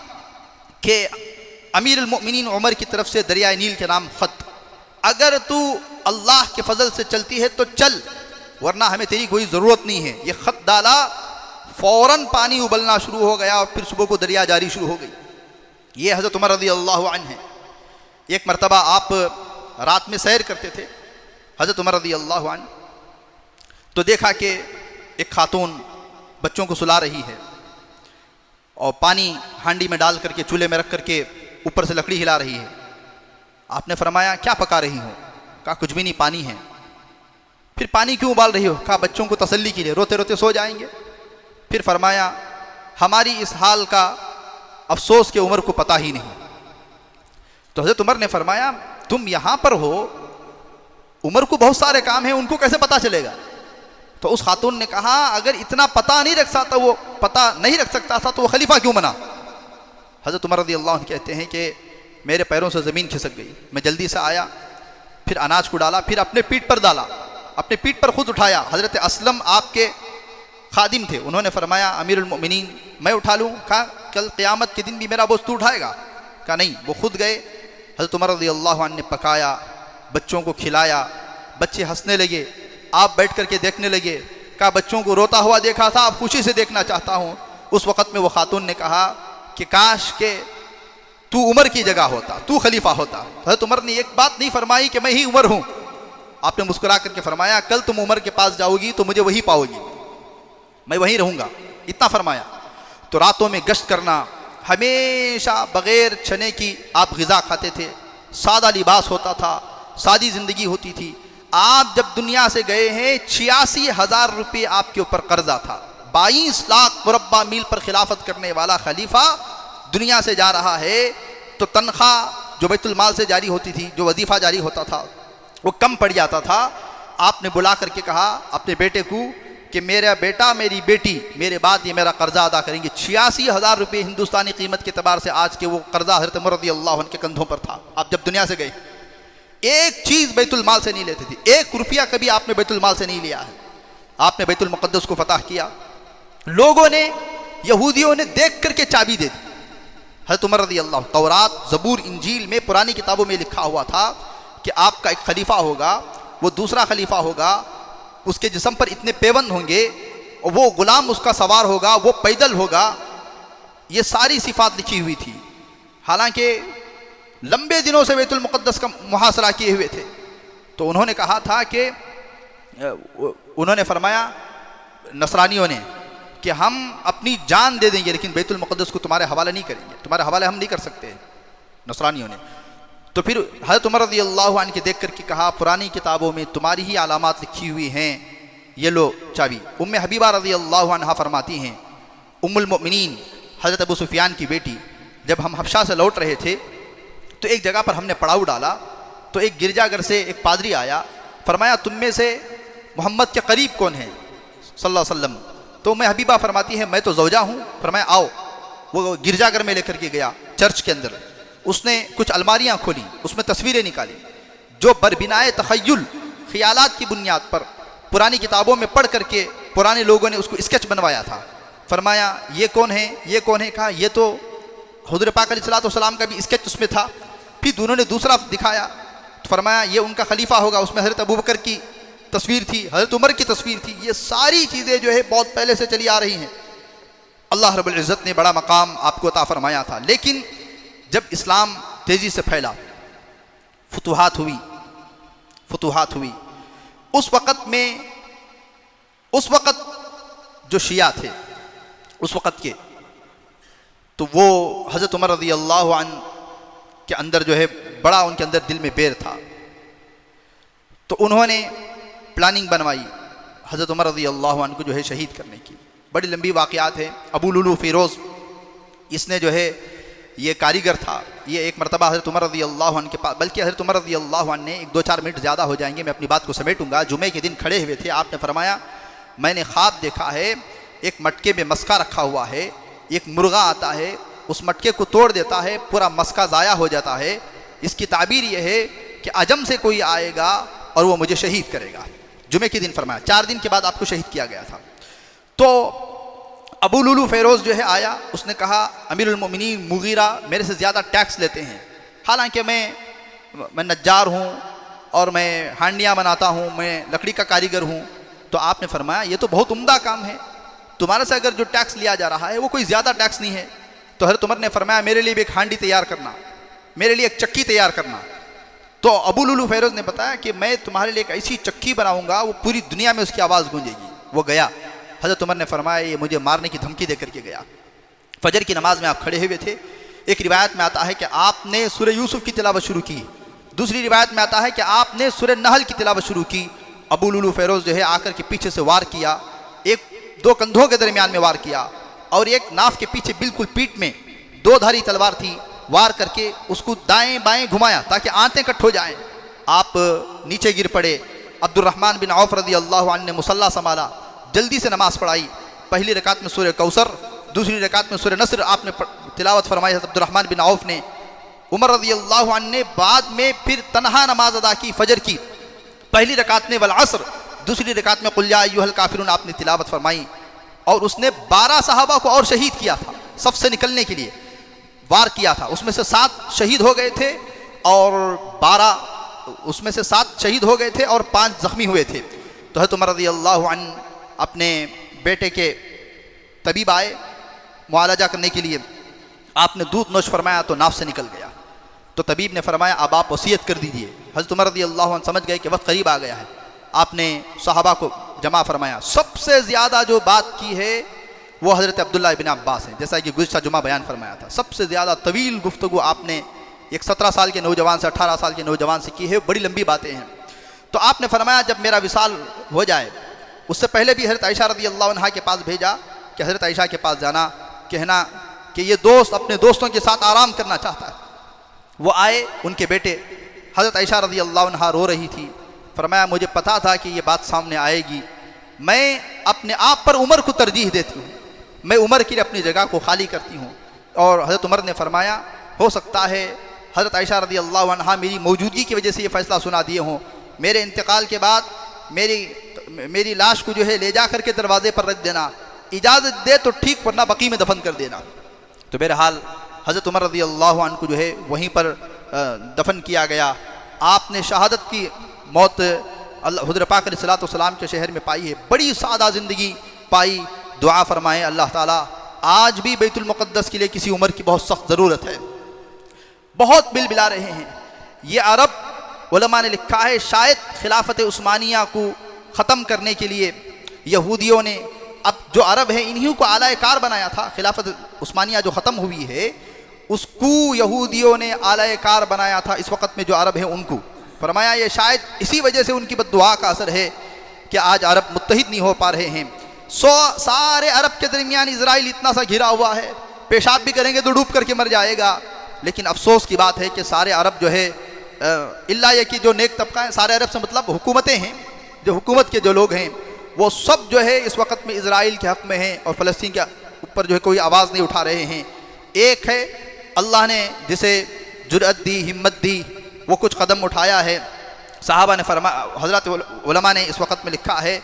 कि अमीरुल मोमिनीन उमर की तरफ से दरिया नील के नाम ख़त, अगर तू अल्लाह के फजल से चलती है तो चल, वरना हमें तेरी कोई ज़रूरत नहीं है। ये ख़त डाला, फ़ौरन पानी उबलना शुरू हो गया और फिर सुबह को दरिया जारी शुरू हो गई। ये हज़रत उमर रज़ियल्लाहु अन्हु है। एक मरतबा आप रात में सैर करते थे हज़रत उमर रज़ियल्लाहु अन्हु, तो देखा कि एक खातून बच्चों को सुला रही है और पानी हांडी में डाल करके चूल्हे में रख करके ऊपर से लकड़ी हिला रही है। आपने फरमाया क्या पका रही हो? कहा कुछ भी नहीं, पानी है। फिर पानी क्यों उबाल रही हो? कहा बच्चों को तसल्ली के लिए, रोते रोते सो जाएंगे। फिर फरमाया हमारी इस हाल का अफसोस के उमर को पता ही नहीं। तो हज़रत उमर ने फरमाया तुम यहाँ पर हो, उमर को बहुत सारे काम हैं, उनको कैसे पता चलेगा? तो उस खातून ने कहा अगर इतना पता नहीं रख सकता, वो पता नहीं रख सकता था तो वो खलीफा क्यों बना? हज़रत उमर रज़ियल्लाहु अन्हु कहते हैं कि मेरे पैरों से ज़मीन खिसक गई। मैं जल्दी से आया, फिर अनाज को डाला, फिर अपने पीठ पर डाला, अपने पीठ पर खुद उठाया। हज़रत असलम आपके खादिम थे, उन्होंने फरमाया अमीरुल मोमिनीन मैं उठा लूँ? कहा कल क़यामत के दिन भी मेरा बोझ तू उठाएगा? कहा नहीं। वो खुद गए, हज़रत उमर रज़ियल्लाहु अन्हु ने पकाया, बच्चों को खिलाया, बच्चे हंसने लगे, आप बैठ करके देखने लगे। कहा बच्चों को रोता हुआ देखा था, अब खुशी से देखना चाहता हूँ। उस वक़्त में वो खातून ने कहा कि काश के तू उमर की जगह होता, तू खलीफा होता। हज़रत उमर ने एक बात नहीं फरमाई कि मैं ही उमर हूँ। आपने मुस्कुरा करके फरमाया कल तुम उमर के पास जाओगी तो मुझे वही पाओगी, मैं वहीं रहूँगा, इतना फरमाया। तो रातों में गश्त करना, हमेशा बग़ैर चने की आप ग़िज़ा खाते थे, सादा लिबास होता था, सादी ज़िंदगी होती थी। आप जब दुनिया से गए हैं 86,000 रुपये आपके ऊपर कर्जा था। 22 लाख मुरब्बा मील पर खिलाफत करने वाला खलीफा दुनिया से जा रहा है, तो तनख्वाह जो बैतुल माल से जारी होती थी, जो वजीफ़ा जारी होता था, वो कम पड़ जाता था। आपने बुला करके कहा अपने बेटे को कि मेरा बेटा मेरी बेटी मेरे बाद ये मेरा कर्जा अदा करेंगे। 86,000 रुपये हिंदुस्तानी कीमत के एतबार से आज के वो कर्जा हज़रत उमर रज़ियल्लाहु अन्हु के कंधों पर था। आप जब दुनिया से गए एक चीज़ बैतुल माल से नहीं लेते थे, एक रुपया कभी आपने बैतुल माल से नहीं लिया है। आपने बैतुल मुक़द्दस को फतह किया, लोगों ने, यहूदियों ने देख करके चाबी दे दी। हज़रत उमर रज़ियल्लाहु, तौरात, ज़बूर, इंजील में, पुरानी किताबों में लिखा हुआ था कि आपका एक खलीफा होगा, वो दूसरा खलीफा होगा, उसके जिस्म पर इतने पेबंद होंगे, वो गुलाम उसका सवार होगा, वो पैदल होगा। ये सारी सिफात लिखी हुई थी। हालांकि लंबे दिनों से बैतुल मुक़द्दस का मुहासरा किए हुए थे। तो उन्होंने कहा था कि उन्होंने फरमाया नसरानियों ने कि हम अपनी जान दे देंगे लेकिन बैतुल मुक़द्दस को तुम्हारे हवाले नहीं करेंगे, तुम्हारे हवाले हम नहीं कर सकते, नसरानियों ने। तो फिर हज़रत उमर रज़ियल्लाहु अन्हु के देख कर के कहा पुरानी किताबों में तुम्हारी ही अलामात लिखी हुई हैं, ये लो चाबी। उम्मे हबीबा रज़ियल्लाहु अन्हा फरमाती हैं, उम्मुल मोमिनीन हज़रत अबू सुफियान की बेटी, जब हम हबशा से लौट रहे थे तो एक जगह पर हमने पड़ाव डाला, तो एक गिरजाघर से एक पादरी आया, फरमाया तुम में से मोहम्मद के करीब कौन है सल्लल्लाहु अलैहि वसल्लम? तो मैं हबीबा फरमाती है मैं तो ज़ौजा हूँ। फरमाया आओ। वो गिरजाघर में लेकर के गया, चर्च के अंदर। उसने कुछ अलमारियाँ खोली, उसमें तस्वीरें निकाली जो बरबिनाए तख़य्युल, ख़यालात की बुनियाद पर पुरानी किताबों में पढ़ करके पुराने लोगों ने उसको स्केच बनवाया था। फरमाया ये कौन है, ये कौन है? कहा ये तो हुज़ूर पाक अलैहिस्सलाम का भी स्केच उसमें था। फिर दोनों ने दूसरा दिखाया, तो फरमाया ये उनका खलीफा होगा, उसमें हज़रत अबू बकर की तस्वीर थी, हज़रत उमर की तस्वीर थी। ये सारी चीज़ें जो है बहुत पहले से चली आ रही हैं। अल्लाह रब्बुल इज़्ज़त ने बड़ा मकाम आपको अता फरमाया था। लेकिन जब इस्लाम तेज़ी से फैला, फतूहात हुई, उस वक़्त जो शिया थे उस वक़्त के, तो वो हज़रत उमर रज़ियल्लाहु अन्हु के अंदर जो है बड़ा उनके अंदर दिल में बैर था। तो उन्होंने प्लानिंग बनवाई हज़रत उमर रज़ी अल्लाह अन्हु को जो है शहीद करने की। बड़ी लंबी वाक़यात है। अबू लुलू फ़िरोज़ इसने जो है ये कारीगर था। ये एक मरतबा हज़रत उमर रज़ी अल्लाह अन्हु के पास, बल्कि हज़रत उमर रज़ी अल्लाह अन्हु ने 1-2-4 मिनट ज़्यादा हो जाएंगे, मैं अपनी बात को समेटूंगा। जुमे के दिन खड़े हुए थे, आपने फरमाया मैंने ख्वाब देखा है एक मटके में मस्का रखा हुआ है, एक मुर्गा आता है उस मटके को तोड़ देता है, पूरा मस्का ज़ाया हो जाता है। इसकी ताबीर यह है कि अजम से कोई आएगा और वो मुझे शहीद करेगा। जुमे के दिन फरमाया, 4 दिन के बाद आपको शहीद किया गया था। तो अबू लुलू फ़िरोज़ जो है आया, उसने कहा अमीरुल मोमिनीन मुगीरा मेरे से ज़्यादा टैक्स लेते हैं, हालांकि मैं नज्जार हूँ और मैं हांडियाँ बनाता हूँ, मैं लकड़ी का कारीगर हूँ। तो आपने फरमाया ये तो बहुत उम्दा काम है, तुम्हारे से अगर जो टैक्स लिया जा रहा है वो कोई ज़्यादा टैक्स नहीं है। तो हज़रत उमर ने फरमाया मेरे लिए भी एक हांडी तैयार करना, मेरे लिए एक चक्की तैयार करना। तो अबू लुलू फ़िरोज़ ने बताया कि मैं तुम्हारे लिए एक ऐसी चक्की बनाऊंगा वो पूरी दुनिया में उसकी आवाज़ गूंजेगी। वो गया, हज़रत उमर ने फरमाया ये मुझे मारने की धमकी दे करके गया। फजर की नमाज में आप खड़े हुए थे। एक रिवायत में आता है कि आपने सूरह यूसुफ की तिलावत शुरू की, दूसरी रिवायत में आता है कि आपने सूरह नहल की तिलावत शुरू की। अबू लुलू फ़िरोज़ जो है आकर के पीछे से वार किया, 1-2 कंधों के दरमियान में वार किया और एक नाफ के पीछे बिल्कुल पीठ में 2 धारी तलवार थी, वार करके उसको दाएं बाएं घुमाया ताकि आंतें कट हो जाएं। आप नीचे गिर पड़े। अब्दुर्रहमान बिन औफ रज़ी अल्लाह अन्हु ने मुसल्ला संभाला, जल्दी से नमाज़ पढ़ाई। पहली रकात में सूरह कौसर, दूसरी रकात में सूरह नस्र आपने तिलावत फरमाई अब्दुर्रहमान बिन औफ ने। उमर रज़ी अल्लाह अन्हु ने बाद में फिर तनहा नमाज अदा की फजर की। पहली रकात में वल असर, दूसरी रकात में कुल या अय्युहल काफिरून आपने तिलावत फरमाई। और उसने 12 सहाबा को और शहीद किया था, सफ से निकलने के लिए वार किया था। उसमें से 7 शहीद हो गए थे और 12 उसमें से 7 शहीद हो गए थे और 5 जख्मी हुए थे। तो हज़रत उमर रज़ी अल्लाह अन्हु अपने बेटे के तबीब आए मुआलजा करने के लिए, आपने दूध नोश फरमाया तो नाफ से निकल गया। तो तबीब ने फरमाया अब आप वसीयत कर दीजिए। हज़रत उमर रज़ी अल्लाह अन्हु समझ गए कि वक्त करीब आ गया है। आपने सहाबा को जमा फरमाया। सबसे ज़्यादा जो बात की है वो हज़रत अब्दुल्लाह इब्न अब्बास हैं, जैसा कि गुज़िश्ता जुमा बयान फरमाया था। सबसे ज़्यादा तवील गुफ्तगू आपने एक 17 साल के नौजवान से 18 साल के नौजवान से की है, बड़ी लंबी बातें हैं। तो आपने फरमाया जब मेरा विसाल हो जाए, उससे पहले भी हज़रत आयशा रज़ी अल्लाह अन्हा के पास भेजा कि हज़रत आयशा के पास जाना, कहना कि ये दोस्त अपने दोस्तों के साथ आराम करना चाहता है। वो आए, उनके बेटे हज़रत आयशा रज़ी अल्लाह अन्हा रो रही थी। फरमाया मुझे पता था कि ये बात सामने आएगी, मैं अपने आप पर उमर को तरजीह देती हूँ, मैं उमर की अपनी जगह को खाली करती हूँ। और हज़रत उमर ने फरमाया हो सकता है हज़रत आयशा रज़ी अल्लाह अन्हा मेरी मौजूदगी की वजह से ये फ़ैसला सुना दिए हों, मेरे इंतकाल के बाद मेरी लाश को जो है ले जा करके दरवाज़े पर रख देना, इजाज़त दे तो ठीक वरना बकी में दफन कर देना। तो बहरहाल हज़रत उमर रज़ी अल्लाह अन्हु को जो है वहीं पर दफन किया गया। आपने शहादत की मौत हुज़ूर पाक अलैहिस्सलातु वस्सलाम के शहर में पाई है, बड़ी सादा ज़िंदगी पाई। दुआ फरमाएँ अल्लाह ताला आज भी बैतुल मुक़द्दस के लिए किसी उमर की बहुत सख्त ज़रूरत है, बहुत बिल बिला रहे हैं। ये अरब उलमा ने लिखा है शायद खिलाफत उस्मानिया को ख़त्म करने के लिए यहूदियों ने, अब जो अरब है इन्हीं को आला कार बनाया था। खिलाफत उस्मानिया जो ख़त्म हुई है उसको यहूदियों ने आला कार बनाया था, इस वक्त में जो अरब है उनको। फरमाया ये शायद इसी वजह से उनकी बद्दुआ का असर है कि आज अरब मुत्तहिद नहीं हो पा रहे हैं। सारे अरब के दरमियान इजराइल इतना सा घिरा हुआ है, पेशाब भी करेंगे तो डूब करके मर जाएगा। लेकिन अफसोस की बात है कि सारे अरब जो है इल्ला ये कि जो नेक तबका है, सारे अरब से मतलब हुकूमतें हैं, जो हुकूमत के जो लोग हैं वो सब जो है इस वक्त में इजराइल के हक़ में हैं और फ़लस्तीन के ऊपर जो है कोई आवाज़ नहीं उठा रहे हैं। एक है अल्लाह ने जिसे जुरअत दी, हिम्मत दी, वो कुछ कदम उठाया है। साहबा ने फरमाया, हज़रत उलमा ने इस वक्त में लिखा है,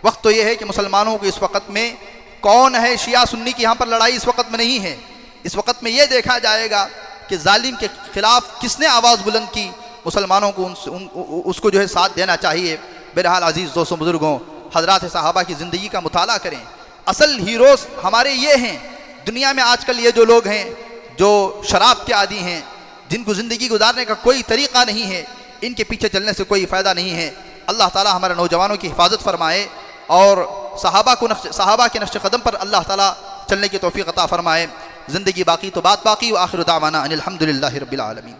वक्त तो ये है कि मुसलमानों को इस वक्त में कौन है शिया सुन्नी की यहाँ पर लड़ाई इस वक्त में नहीं है। इस वक्त में ये देखा जाएगा कि जालिम के ख़िलाफ़ किसने आवाज़ बुलंद की, मुसलमानों को उसको जो है साथ देना चाहिए। बहरहाल अज़ीज़ दोस्तों बुज़ुर्गों, हज़रात सहाबा की ज़िंदगी का मुताला करें। असल हीरोज़ हमारे ये हैं। दुनिया में आजकल ये जो लोग हैं जो शराब के आदी हैं, जिनको ज़िंदगी गुजारने का कोई तरीक़ा नहीं है, इनके पीछे चलने से कोई फ़ायदा नहीं है। अल्लाह ताला हमारे नौजवानों की हिफाजत फरमाए और सहाबा के नक्श कदम पर अल्लाह ताला चलने की तौफ़ीक़ अता फरमाए। ज़िंदगी बाकी तो बात बाकी। व आखिर दावाना अनिल हम्दुलिल्लाहि रब्बिल आलमीन।